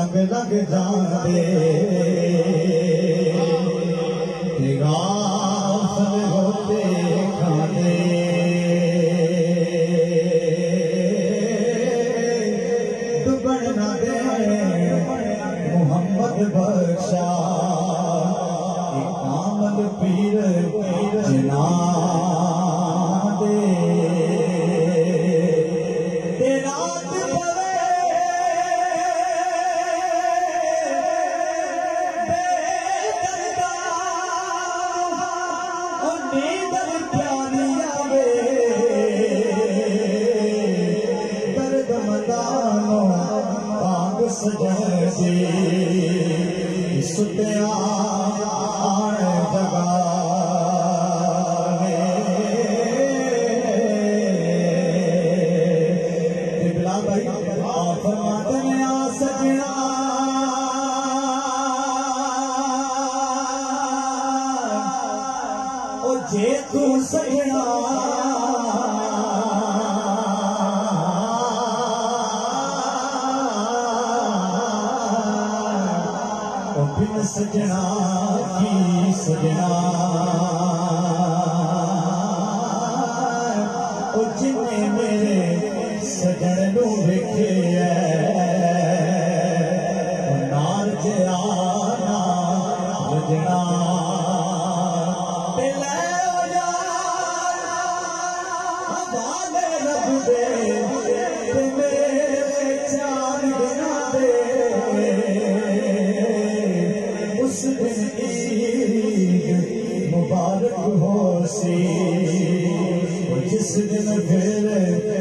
रंग लग जाते सब होते खाते दुबन न दे मोहम्मद बख्शा कामल पीर जना दे सुत्या जगा भाई फरमाते में आ सजना ओ जे तू सजना बिन सजना की सजना ओ जिन्ने मेरे सजन नू वेखे नाल जाना वजना रब दे मेरे चार गिना दे उस दिन ईद मुबारक हो सी जिस दिन फिर